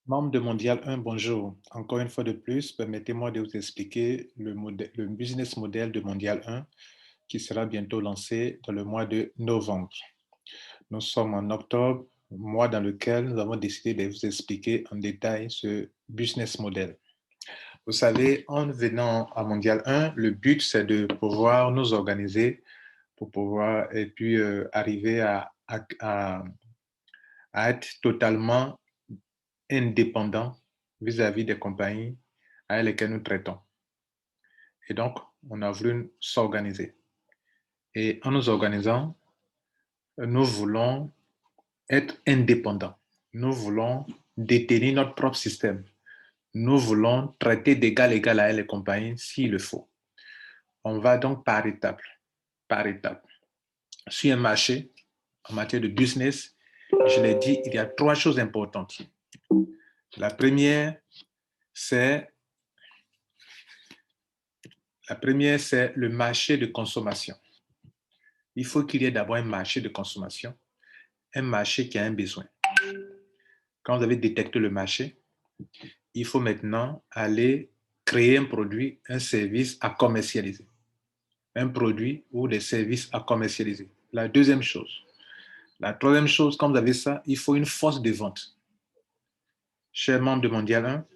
Membre de Mondial 1, bonjour. Encore une fois de plus, permettez-moi de vous expliquer le business model de Mondial 1 qui sera bientôt lancé dans le mois de novembre. Nous sommes en octobre, mois dans lequel nous avons décidé de vous expliquer en détail ce business model. Vous savez, en venant à Mondial 1, le but, c'est de pouvoir nous organiser pour pouvoir et puis arriver à être totalement indépendant vis-à-vis des compagnies avec lesquelles nous traitons. Et donc, on a voulu s'organiser. Et en nous organisant, nous voulons être indépendants. Nous voulons détenir notre propre système. Nous voulons traiter d'égal à égal avec les compagnies s'il le faut. On va donc par étapes. Par étapes. Sur un marché, en matière de business, je l'ai dit, il y a trois choses importantes. La première, c'est le marché de consommation. Il faut qu'il y ait d'abord un marché de consommation, un marché qui a un besoin. Quand vous avez détecté le marché, il faut maintenant aller créer un produit, un service à commercialiser. Un produit ou des services à commercialiser. La deuxième chose. La troisième chose, quand vous avez ça, il faut une force de vente. Chers membres de Mondial 1,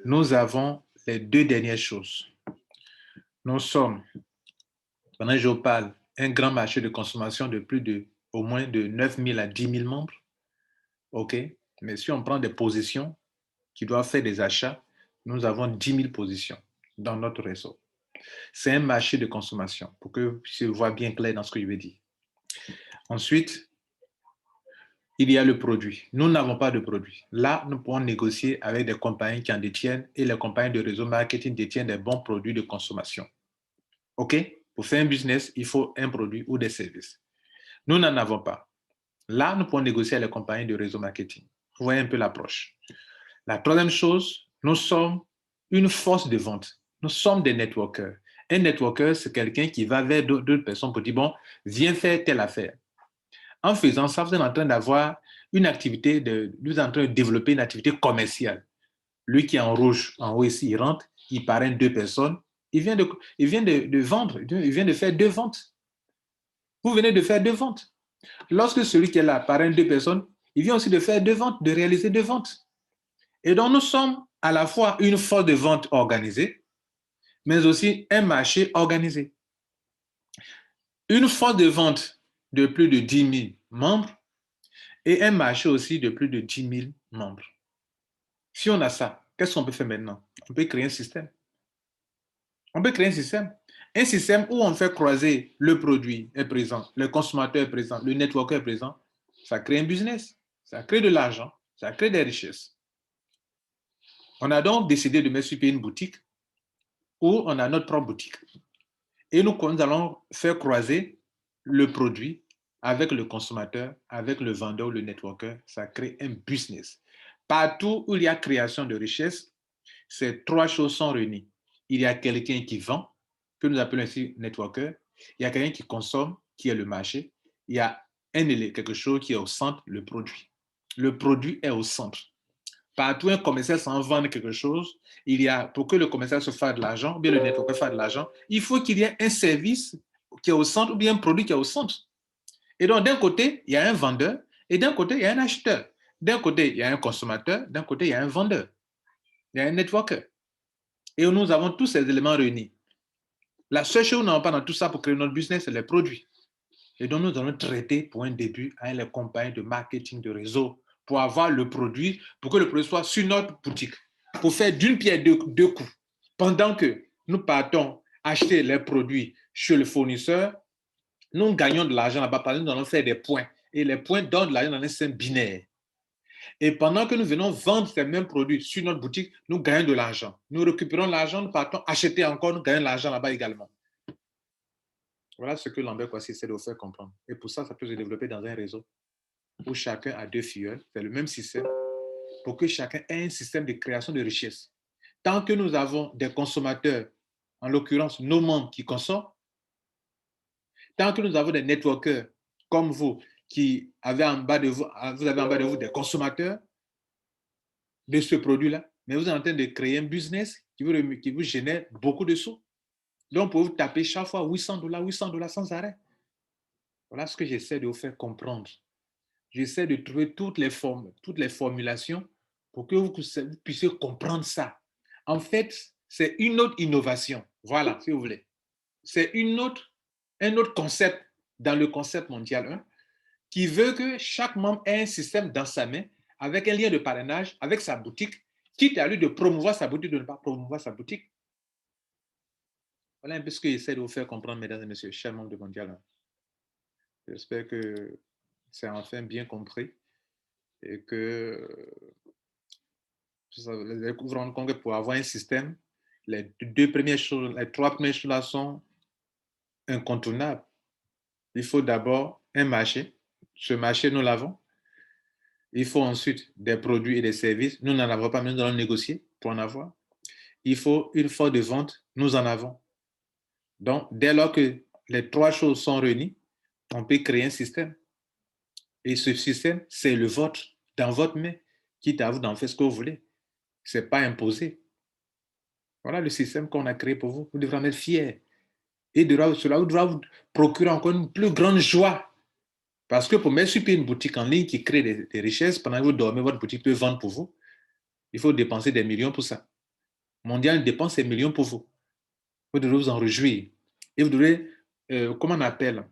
nous avons les deux dernières choses. Nous sommes, pendant que je vous parle, un grand marché de consommation de au moins de 9 000 à 10 000 membres. OK? Mais si on prend des positions qui doivent faire des achats, nous avons 10 000 positions dans notre réseau. C'est un marché de consommation pour que je vois bien clair dans ce que je vais dire. Ensuite, il y a le produit. Nous n'avons pas de produit. Là, nous pouvons négocier avec des compagnies qui en détiennent et les compagnies de réseau marketing détiennent des bons produits de consommation. OK? Pour faire un business, il faut un produit ou des services. Nous n'en avons pas. Là, nous pouvons négocier avec les compagnies de réseau marketing. Vous voyez un peu l'approche. La troisième chose, nous sommes une force de vente. Nous sommes des networkers. Un networker, c'est quelqu'un qui va vers d'autres personnes pour dire, bon, viens faire telle affaire. En faisant ça, vous êtes en train d'avoir une activité, vous êtes en train de développer une activité commerciale. Lui qui est en rouge, en haut ici, il rentre, il parraine deux personnes, il vient de vendre, il vient de faire deux ventes. Vous venez de faire deux ventes. Lorsque celui qui est là parraine deux personnes, il vient aussi de faire deux ventes, de réaliser deux ventes. Et donc, nous sommes à la fois une force de vente organisée, mais aussi un marché organisé. Une force de vente de plus de 10 000 membres et un marché aussi de plus de 10 000 membres. Si on a ça, qu'est-ce qu'on peut faire maintenant? On peut créer un système. On peut créer un système où on fait croiser le produit est présent, le consommateur est présent, le networker est présent. Ça crée un business, ça crée de l'argent, ça crée des richesses. On a donc décidé de mettre sur pied une boutique où on a notre propre boutique. Et nous allons faire croiser le produit avec le consommateur, avec le vendeur ou le networker. Ça crée un business. Partout où il y a création de richesse, ces trois choses sont réunies. Il y a quelqu'un qui vend, que nous appelons ici networker. Il y a quelqu'un qui consomme, qui est le marché. Il y a quelque chose qui est au centre, le produit. Le produit est au centre. Partout un commercial s'en vend quelque chose, il y a, pour que le commercial se fasse de l'argent, ou bien le networker fasse de l'argent, il faut qu'il y ait un service qui est au centre, ou bien un produit qui est au centre. Et donc, d'un côté, il y a un vendeur, et d'un côté, il y a un acheteur. D'un côté, il y a un consommateur, d'un côté, il y a un vendeur. Il y a un networker. Et nous avons tous ces éléments réunis. La seule chose que nous n'avons pas dans tout ça pour créer notre business, c'est les produits. Et donc, nous allons traiter pour un début avec les compagnies de marketing de réseau pour avoir le produit, pour que le produit soit sur notre boutique, pour faire d'une pierre deux coups. Pendant que nous partons acheter les produits chez le fournisseur, nous gagnons de l'argent là-bas parce que nous allons faire des points. Et les points donnent de l'argent dans un système binaire. Et pendant que nous venons vendre ces mêmes produits sur notre boutique, nous gagnons de l'argent. Nous récupérons l'argent, nous partons acheter encore, nous gagnons de l'argent là-bas également. Voilà ce que Lambert Kwasi essaie de vous faire comprendre. Et pour ça, ça peut se développer dans un réseau où chacun a deux filleuls, c'est le même système, pour que chacun ait un système de création de richesse. Tant que nous avons des consommateurs, en l'occurrence nos membres qui consomment, tant que nous avons des networkers comme vous qui avez en bas de vous, vous avez en bas de vous des consommateurs, de ce produit-là, mais vous êtes en train de créer un business qui vous génère beaucoup de sous. Donc, pour vous taper chaque fois $800 sans arrêt. Voilà ce que j'essaie de vous faire comprendre. J'essaie de trouver toutes les formulations pour que vous puissiez comprendre ça. En fait, c'est une autre innovation. Voilà, si vous voulez. C'est un autre concept dans le concept mondial 1 qui veut que chaque membre ait un système dans sa main avec un lien de parrainage, avec sa boutique, quitte à lui de promouvoir sa boutique, de ne pas promouvoir sa boutique. Voilà un peu ce que j'essaie de vous faire comprendre, mesdames et messieurs, chers membres de Mondial 1. J'espère que c'est enfin bien compris et que vous allez vous rendre compte que pour avoir un système, les trois premières choses-là sont incontournables. Il faut d'abord un marché. Ce marché, nous l'avons. Il faut ensuite des produits et des services. Nous n'en avons pas, mais nous allons négocier pour en avoir. Il faut une force de vente. Nous en avons. Donc, dès lors que les trois choses sont réunies, on peut créer un système. Et ce système, c'est le vôtre, dans votre main, quitte à vous d'en faire ce que vous voulez. Ce n'est pas imposé. Voilà le système qu'on a créé pour vous. Vous devrez en être fiers. Et cela vous devra vous procurer encore une plus grande joie. Parce que pour mettre sur pied une boutique en ligne qui crée des richesses, pendant que vous dormez, votre boutique peut vendre pour vous. Il faut dépenser des millions pour ça. Mondial dépense des millions pour vous. Vous devrez vous en réjouir. Et vous devrez, comment on appelle,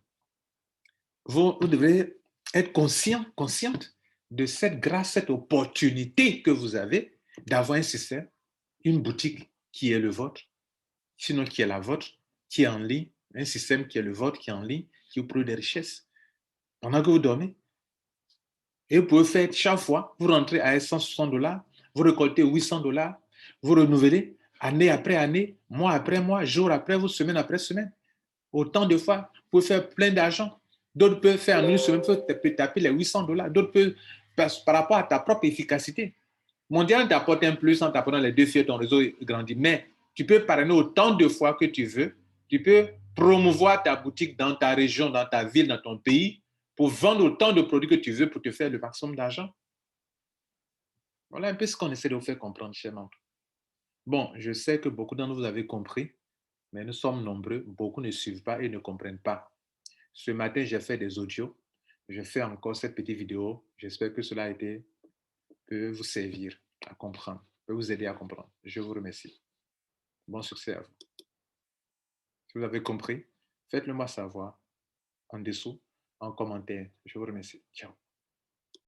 vous devrez être consciente de cette grâce, cette opportunité que vous avez d'avoir un système, une boutique qui est le vôtre, sinon qui est la vôtre, qui est en ligne, un système qui est le vôtre, qui est en ligne, qui vous produit des richesses pendant que vous dormez. Et vous pouvez faire chaque fois, vous rentrez à $160, vous récoltez $800, vous renouvelez année après année, mois après mois, jour après jour, semaine après semaine. Autant de fois, vous pouvez faire plein d'argent. D'autres peuvent faire en une semaine, peut taper les $800. D'autres peuvent, par rapport à ta propre efficacité. Mondial t'apporte un plus en t'apportant les 2 filles, ton réseau grandit. Mais tu peux parrainer autant de fois que tu veux. Tu peux promouvoir ta boutique dans ta région, dans ta ville, dans ton pays, pour vendre autant de produits que tu veux pour te faire le maximum d'argent. Voilà un peu ce qu'on essaie de vous faire comprendre, chers membres. Bon, je sais que beaucoup d'entre vous avez compris, mais nous sommes nombreux. Beaucoup ne suivent pas et ne comprennent pas. Ce matin, j'ai fait des audios. Je fais encore cette petite vidéo. J'espère que cela peut vous servir à comprendre, peut vous aider à comprendre. Je vous remercie. Bon succès à vous. Si vous avez compris, faites-le moi savoir en dessous, en commentaire. Je vous remercie. Ciao.